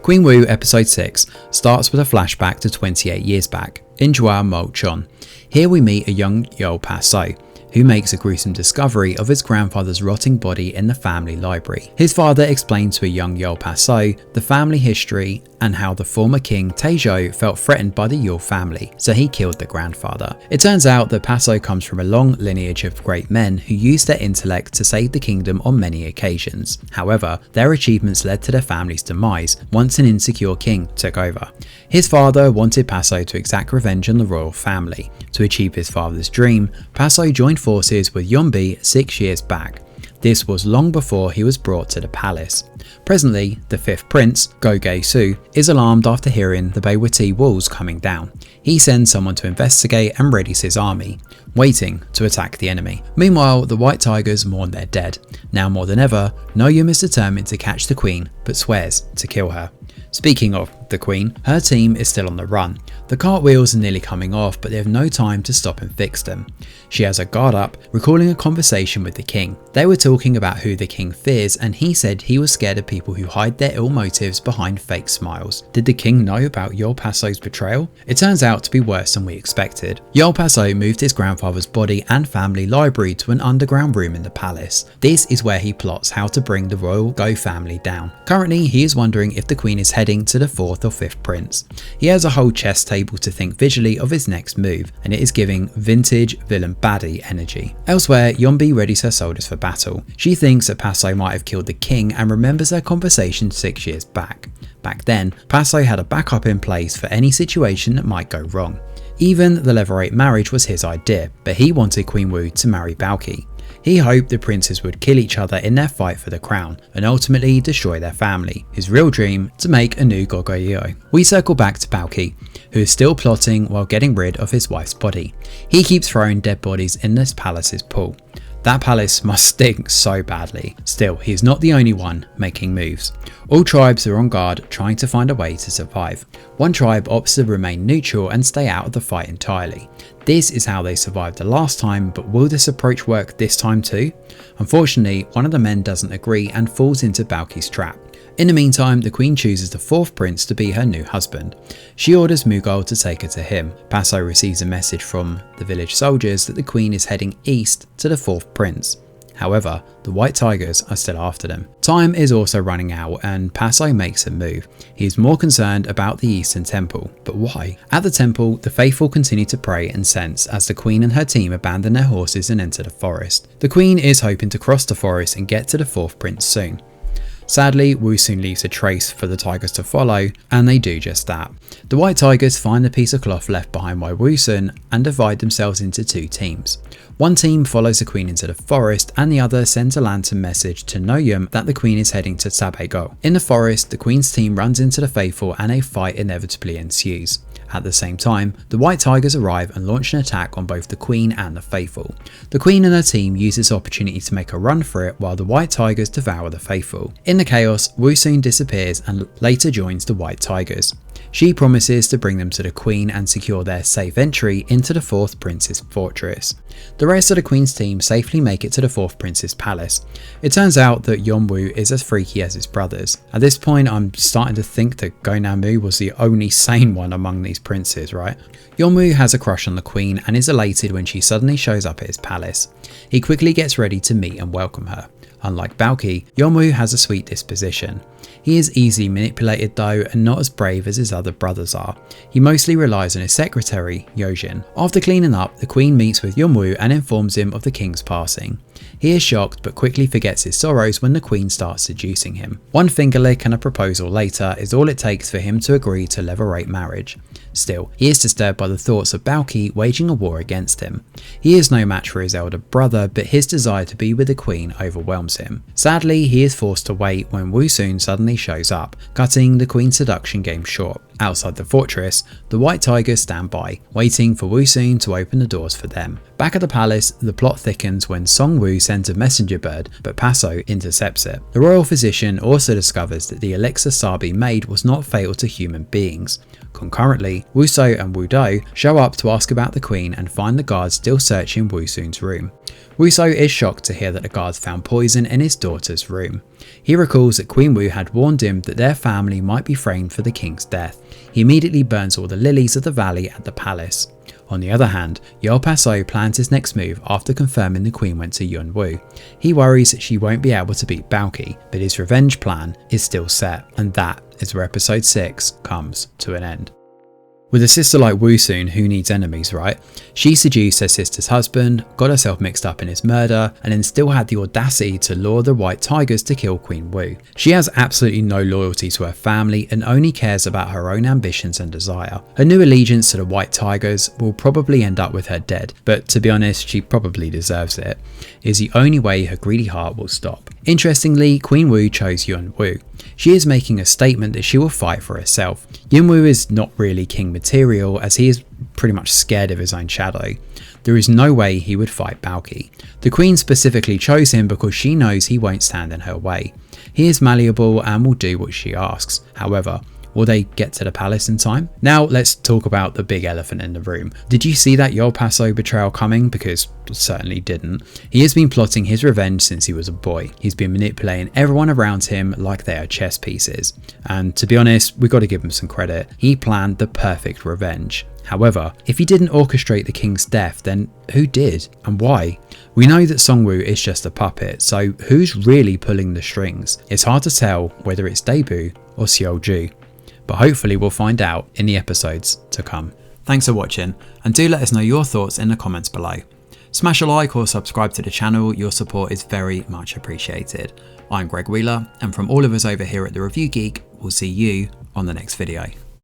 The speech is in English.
Queen Wu Episode 6 starts with a flashback to 28 years back, in Jua Mo-chon. Here we meet a young Yo Pa-so, who makes a gruesome discovery of his grandfather's rotting body in the family library. His father explains to a young Yo Pa-so the family history and how the former king Taizhou felt threatened by the Yule family, so he killed the grandfather. It turns out that Pa-so comes from a long lineage of great men who used their intellect to save the kingdom on many occasions. However, their achievements led to their family's demise once an insecure king took over. His father wanted Pa-so to exact revenge on the royal family. To achieve his father's dream, Pa-so joined forces with Yeonbi 6 years back. This was long before he was brought to the palace. Presently, the 5th prince, Go Gae-su, is alarmed after hearing the Baewati walls coming down. He sends someone to investigate and readies his army, waiting to attack the enemy. Meanwhile, the White Tigers mourn their dead. Now more than ever, No-Yum is determined to catch the queen, but swears to kill her. Speaking of the queen, her team is still on the run. The cartwheels are nearly coming off, but they have no time to stop and fix them. She has her guard up, recalling a conversation with the king. They were talking about who the king fears, and he said he was scared of people who hide their ill motives behind fake smiles. Did the king know about Yo Pa-so's betrayal? It turns out to be worse than we expected. Yo Pa-so moved his grandfather's body and family library to an underground room in the palace. This is where he plots how to bring the royal Go family down. Currently, he is wondering if the queen is heading to the 4th or 5th prince. He has a whole chess table to think visually of his next move, and it is giving vintage villain baddie energy. Elsewhere, Yeonbi readies her soldiers for battle. She thinks that Pa-so might have killed the king and remembers their conversation 6 years back. Back then, Pa-so had a backup in place for any situation that might go wrong. Even the Levirate marriage was his idea, but he wanted Queen Wu to marry Baoqi. He hoped the princes would kill each other in their fight for the crown and ultimately destroy their family, his real dream to make a new Goguryeo. We circle back to Baoqi, who is still plotting while getting rid of his wife's body. He keeps throwing dead bodies in this palace's pool. That palace must stink so badly. Still, he is not the only one making moves. All tribes are on guard trying to find a way to survive. One tribe opts to remain neutral and stay out of the fight entirely. This is how they survived the last time, but will this approach work this time too? Unfortunately, one of the men doesn't agree and falls into Baoqi's trap. In the meantime, the queen chooses the 4th prince to be her new husband. She orders Mughal to take her to him. Pa-so receives a message from the village soldiers that the queen is heading east to the 4th prince. However, the White Tigers are still after them. Time is also running out and Pa-so makes a move. He is more concerned about the Eastern Temple, but why? At the temple, the faithful continue to pray and sense as the queen and her team abandon their horses and enter the forest. The queen is hoping to cross the forest and get to the 4th prince soon. Sadly, Woo-soon leaves a trace for the tigers to follow, and they do just that. The White Tigers find the piece of cloth left behind by Woo-soon and divide themselves into 2 teams. One team follows the queen into the forest and the other sends a lantern message to No-Yum that the queen is heading to Sabego. In the forest, the queen's team runs into the faithful and a fight inevitably ensues. At the same time, the White Tigers arrive and launch an attack on both the Queen and the Faithful. The Queen and her team use this opportunity to make a run for it while the White Tigers devour the Faithful. In the chaos, Woo-soon disappears and later joins the White Tigers. She promises to bring them to the Queen and secure their safe entry into the 4th Prince's fortress. The rest of the Queen's team safely make it to the 4th Prince's palace. It turns out that Yeonwoo is as freaky as his brothers. At this point, I'm starting to think that Go Nam-woo was the only sane one among these princes, right? Yeonwoo has a crush on the Queen and is elated when she suddenly shows up at his palace. He quickly gets ready to meet and welcome her. Unlike Baoqi, Yeonwoo has a sweet disposition. He is easily manipulated though and not as brave as his other brothers are. He mostly relies on his secretary, Yojin. After cleaning up, the Queen meets with Yeonwoo and informs him of the King's passing. He is shocked but quickly forgets his sorrows when the Queen starts seducing him. One finger lick and a proposal later is all it takes for him to agree to Levirate marriage. Still, he is disturbed by the thoughts of Baoqi waging a war against him. He is no match for his elder brother, but his desire to be with the Queen overwhelms him. Sadly, he is forced to wait when Woo-soon suddenly shows up, cutting the Queen's seduction game short. Outside the fortress, the White Tigers stand by, waiting for Woo-soon to open the doors for them. Back at the palace, the plot thickens when Song-woo sends a messenger bird, but Pa-so intercepts it. The royal physician also discovers that the elixir Sabi made was not fatal to human beings. Concurrently, Woo-so and Woo-do show up to ask about the Queen and find the guards still searching Woo-soon's room. Woo-so is shocked to hear that the guards found poison in his daughter's room. He recalls that Queen Wu had warned him that their family might be framed for the king's death. He immediately burns all the lilies of the valley at the palace. On the other hand, Yeol Pa-so plans his next move after confirming the queen went to Yun Wu. He worries that she won't be able to beat Baoqi, but his revenge plan is still set, and that is where episode 6 comes to an end. With a sister like Wu Sun, who needs enemies, right? She seduced her sister's husband, got herself mixed up in his murder, and then still had the audacity to lure the White Tigers to kill Queen Wu. She has absolutely no loyalty to her family and only cares about her own ambitions and desire. Her new allegiance to the White Tigers will probably end up with her dead, but to be honest, she probably deserves it. It is the only way her greedy heart will stop. Interestingly, Queen Wu chose Yun Wu. She is making a statement that she will fight for herself. Yun Wu is not really king material, as he is pretty much scared of his own shadow. There is no way he would fight Baoqi. The queen specifically chose him because she knows he won't stand in her way. He is malleable and will do what she asks. However, will they get to the palace in time? Now let's talk about the big elephant in the room. Did you see that Yeol Pa-so betrayal coming? Because certainly didn't. He has been plotting his revenge since he was a boy. He's been manipulating everyone around him like they are chess pieces. And to be honest, we got to give him some credit. He planned the perfect revenge. However, if he didn't orchestrate the king's death, then who did and why? We know that Song-woo is just a puppet, so who's really pulling the strings? It's hard to tell whether it's Dae-bu or Seol-ju, but hopefully we'll find out in the episodes to come. Thanks for watching, and do let us know your thoughts in the comments below. Smash a like or subscribe to the channel, your support is very much appreciated. I'm Greg Wheeler, and from all of us over here at The Review Geek, we'll see you on the next video.